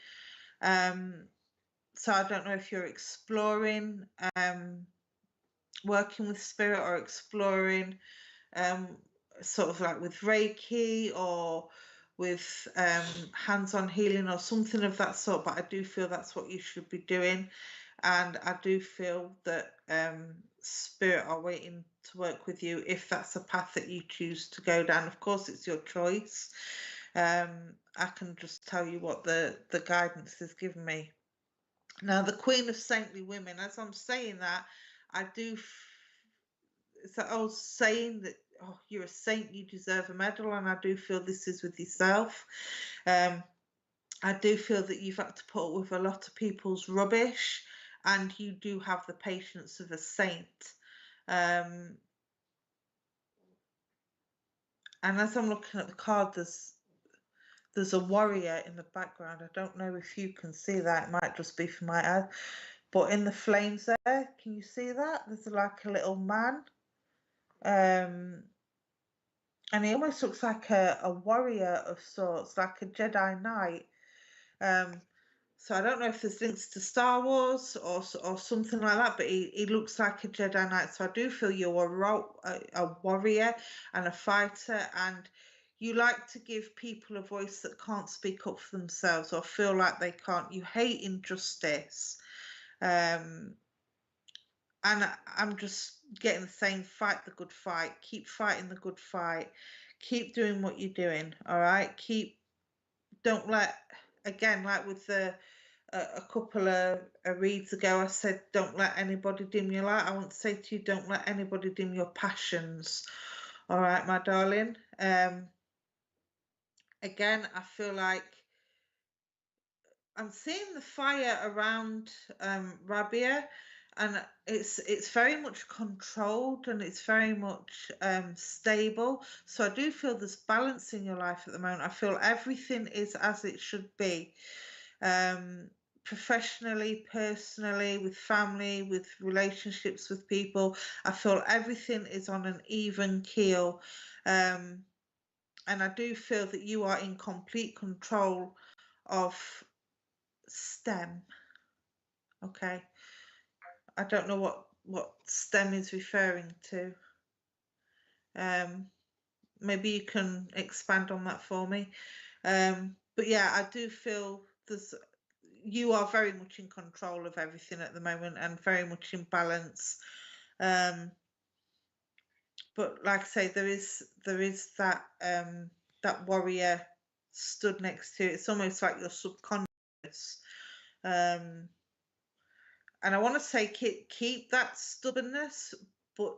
So I don't know if you're exploring working with spirit, or exploring sort of like with Reiki, or with hands-on healing or something of that sort, but I do feel that's what you should be doing. And I do feel that spirit are waiting to work with you if that's a path that you choose to go down. Of course, it's your choice. I can just tell you what the guidance has given me. Now, the Queen of Saintly Women, as I'm saying that, I do, it's that old saying that, oh, you're a saint, you deserve a medal, and I do feel this is with yourself. I do feel that you've had to put up with a lot of people's rubbish, and you do have the patience of a saint. And as I'm looking at the card, there's a warrior in the background. I don't know if you can see that. It might just be from my eye. But in the flames there, can you see that? There's like a little man. And he almost looks like a warrior of sorts, like a Jedi Knight. So I don't know if there's links to Star Wars or something like that, but he looks like a Jedi Knight. So I do feel you're a warrior and a fighter, and you like to give people a voice that can't speak up for themselves or feel like they can't. You hate injustice. And I'm just getting the same, fight the good fight, keep fighting the good fight, keep doing what you're doing, all right? Don't let, again, like with a couple of reads ago, I said, don't let anybody dim your light. I want to say to you, don't let anybody dim your passions, all right, my darling? Again, I feel like I'm seeing the fire around Rabia, and it's very much controlled, and it's very much stable. So I do feel there's balance in your life at the moment. I feel everything is as it should be, professionally, personally, with family, with relationships with people. I feel everything is on an even keel, and I do feel that you are in complete control of STEM. Okay, I don't know what STEM is referring to. Maybe you can expand on that for me. But yeah, I do feel you are very much in control of everything at the moment, and very much in balance. But like I say, there is that that warrior stood next to it. It's almost like your subconscious. And I want to say keep that stubbornness, but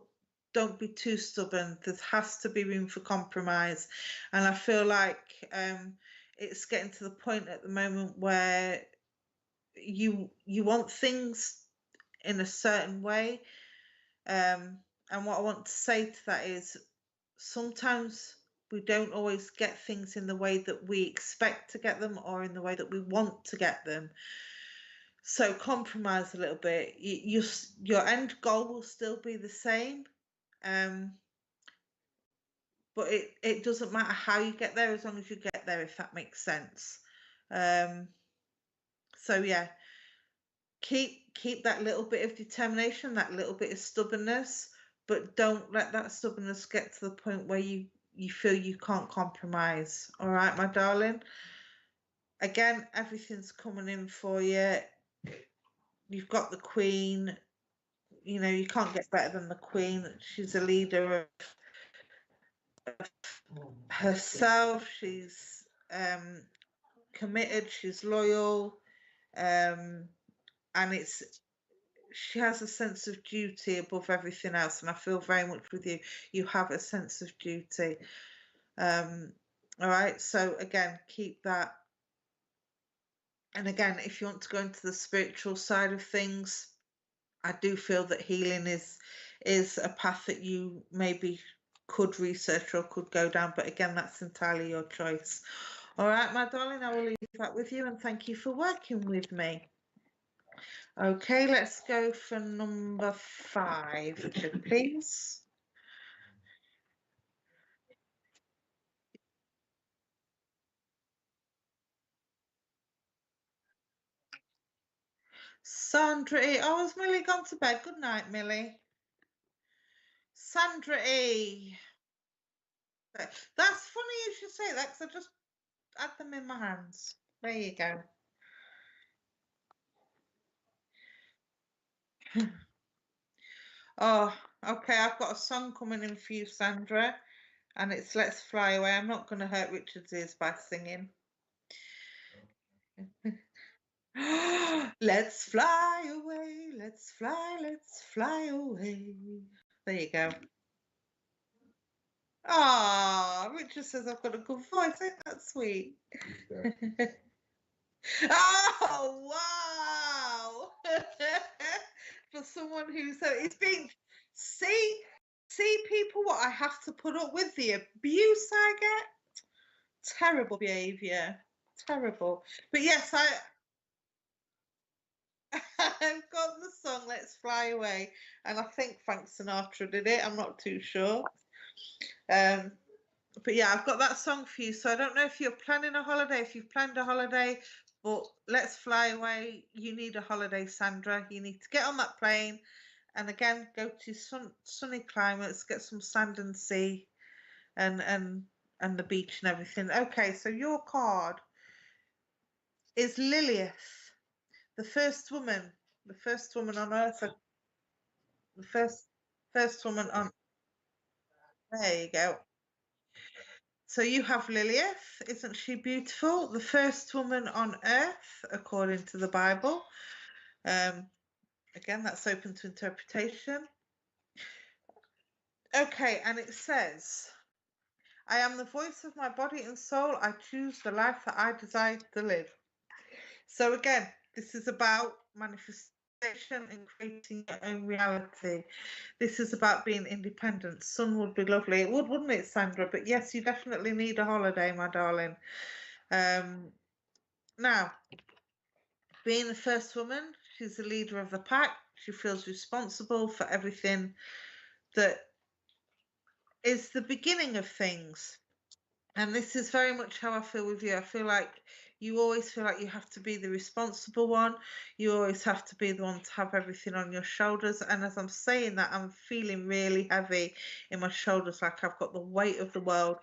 don't be too stubborn. There has to be room for compromise. And I feel like it's getting to the point at the moment where you want things in a certain way. And what I want to say to that is, sometimes we don't always get things in the way that we expect to get them, or in the way that we want to get them. So compromise a little bit. Your end goal will still be the same, but it doesn't matter how you get there, as long as you get there, if that makes sense. So yeah, keep that little bit of determination, that little bit of stubbornness, but don't let that stubbornness get to the point where you feel you can't compromise. All right, my darling. Again, everything's coming in for you. You've got the Queen. You know, you can't get better than the Queen. She's a leader of herself. She's committed. She's loyal, and she has a sense of duty above everything else. And I feel very much with you. You have a sense of duty. All right. So again, keep that. And again, if you want to go into the spiritual side of things, I do feel that healing is a path that you maybe could research or could go down, but again, that's entirely your choice. All right, my darling, I will leave that with you, and thank you for working with me. Okay, let's go for number 5, please. Sandra E. Oh, has Millie gone to bed? Good night, Millie. Sandra E. That's funny you should say that because I just had them in my hands. There you go. Oh, okay. I've got a song coming in for you, Sandra, and it's Let's Fly Away. I'm not going to hurt Richard's ears by singing. Let's fly away, let's fly away. There you go. Ah, Richard says I've got a good voice. Ain't that sweet? Oh, wow. For someone who said it's been, see people what I have to put up with, the abuse I get. Terrible behavior. Terrible. But yes, I've got the song Let's Fly Away, and I think Frank Sinatra did it. I'm not too sure. But yeah, I've got that song for you. So I don't know if you're planning a holiday, if you've planned a holiday, but Let's Fly Away. You need a holiday, Sandra. You need to get on that plane and again go to sunny climates, get some sand and sea and the beach and everything. Okay, so your card is Lilith, the first woman on earth, the first woman on. There you go. So you have Lilith, isn't she beautiful? The first woman on earth, according to the Bible. Again, that's open to interpretation. Okay, and it says, I am the voice of my body and soul. I choose the life that I desire to live. So again, this is about manifestation and creating your own reality. This is about being independent. Sun would be lovely. It would, wouldn't it, Sandra? But yes, you definitely need a holiday, my darling. Now, being the first woman, she's the leader of the pack. She feels responsible for everything that is the beginning of things. And this is very much how I feel with you. I feel like you always feel like you have to be the responsible one. You always have to be the one to have everything on your shoulders. And as I'm saying that, I'm feeling really heavy in my shoulders, like I've got the weight of the world.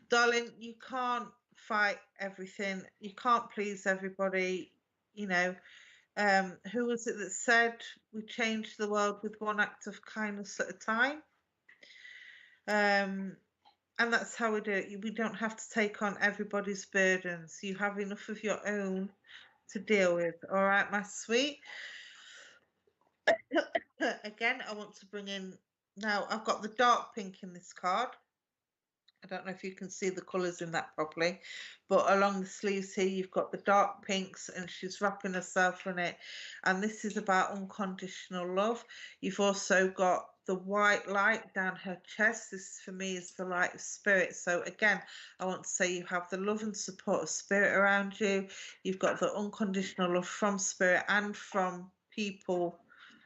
Darling, you can't fight everything. You can't please everybody. You know, who was it that said we change the world with one act of kindness at a time? And that's how we do it. We don't have to take on everybody's burdens. You have enough of your own to deal with. All right, my sweet. Again, I want to bring in, now I've got the dark pink in this card. I don't know if you can see the colours in that properly, but along the sleeves here, you've got the dark pinks and she's wrapping herself in it. And this is about unconditional love. You've also got the white light down her chest. This for me is the light of spirit. So again, I want to say you have the love and support of spirit around you. You've got the unconditional love from spirit and from people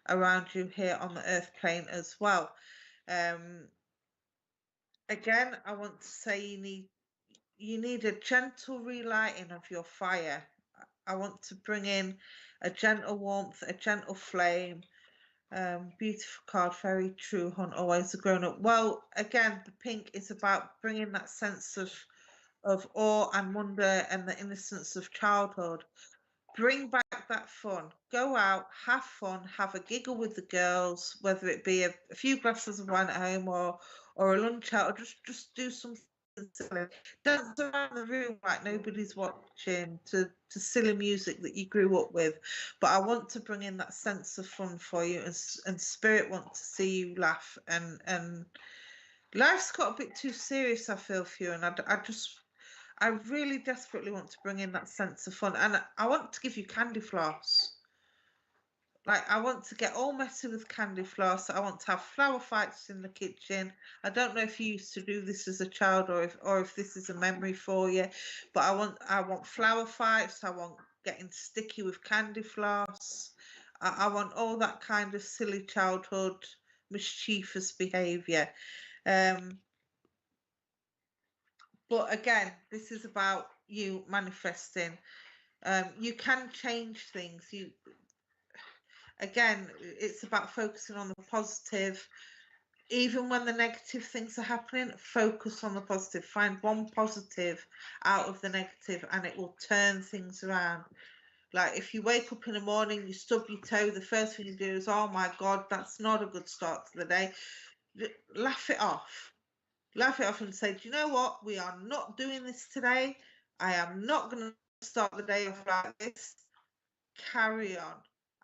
around you here on the earth plane as well. Again, I want to say you need a gentle relighting of your fire. I want to bring in a gentle warmth, a gentle flame. Beautiful card, very true, hunt, always a grown up. Well, again, the pink is about bringing that sense of awe and wonder and the innocence of childhood. Bring back that fun. Go out, have fun, have a giggle with the girls, whether it be a few glasses of wine at home or a lunch out, or just do something silly. Dance around the room like nobody's watching to silly music that you grew up with. But I want to bring in that sense of fun for you, and spirit want to see you laugh. And life's got a bit too serious, I feel, for you, and I really desperately want to bring in that sense of fun. And I want to give you candy floss. Like, I want to get all messy with candy floss. I want to have flower fights in the kitchen. I don't know if you used to do this as a child or if this is a memory for you. But I want flower fights. I want getting sticky with candy floss. I want all that kind of silly childhood mischievous behaviour. But again, this is about you manifesting. You can change things. again, it's about focusing on the positive. Even when the negative things are happening, focus on the positive. Find one positive out of the negative and it will turn things around. Like if you wake up in the morning, you stub your toe, the first thing you do is, oh my God, that's not a good start to the day. Laugh it off. Laugh it off and say, do you know what? We are not doing this today. I am not going to start the day off like this. Carry on.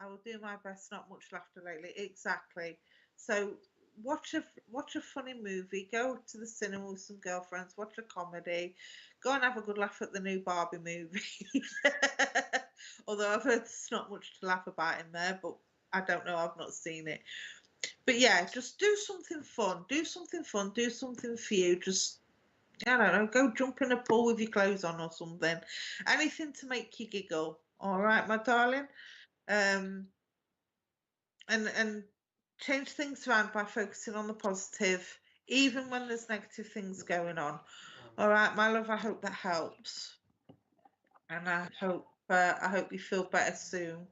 I will do my best. Not much laughter lately. Exactly. So watch a funny movie. Go to the cinema with some girlfriends. Watch a comedy. Go and have a good laugh at the new Barbie movie. Although I've heard there's not much to laugh about in there, but I don't know. I've not seen it. But yeah, just do something fun. Do something fun. Do something for you. Just, I don't know, go jump in a pool with your clothes on or something. Anything to make you giggle. All right, my darling. And change things around by focusing on the positive, even when there's negative things going on. All right, my love. I hope that helps, and I hope you feel better soon.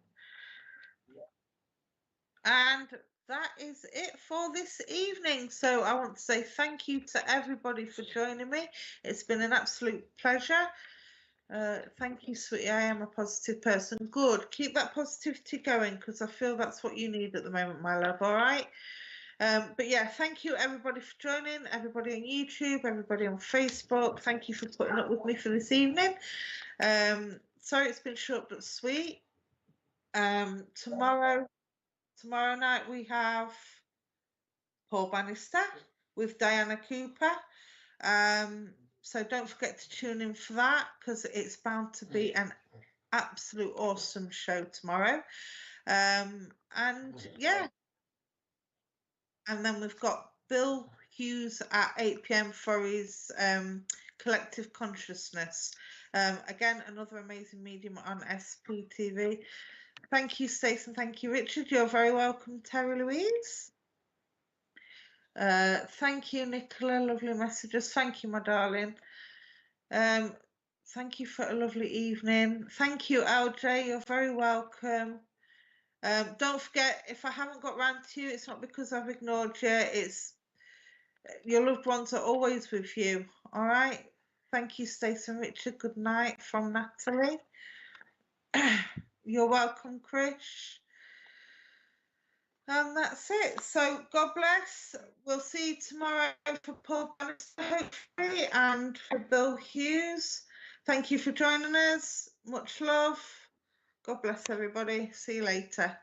And that is it for this evening. So I want to say thank you to everybody for joining me. It's been an absolute pleasure. Thank you, sweetie. I am a positive person. Good. Keep that positivity going because I feel that's what you need at the moment, my love. All right. But yeah, thank you everybody for joining. Everybody on YouTube, everybody on Facebook. Thank you for putting up with me for this evening. Sorry it's been short but sweet. Tomorrow night we have Paul Bannister with Diana Cooper. So don't forget to tune in for that because it's bound to be an absolute awesome show tomorrow. And yeah, and then we've got Bill Hughes at 8 p.m. for his Collective Consciousness. Again, another amazing medium on SPTV. Thank you, Stace, and thank you, Richard. You're very welcome, Terry Louise. Thank you, Nicola. Lovely messages. Thank you, my darling. Thank you for a lovely evening. Thank you, LJ. You're very welcome. Don't forget, if I haven't got round to you, it's not because I've ignored you. It's your loved ones are always with you. All right. Thank you, Stacey and Richard. Good night from Natalie. You're welcome, Krish. And that's it. So God bless. We'll see you tomorrow for Paul Bannister, hopefully, and for Bill Hughes. Thank you for joining us. Much love. God bless everybody. See you later.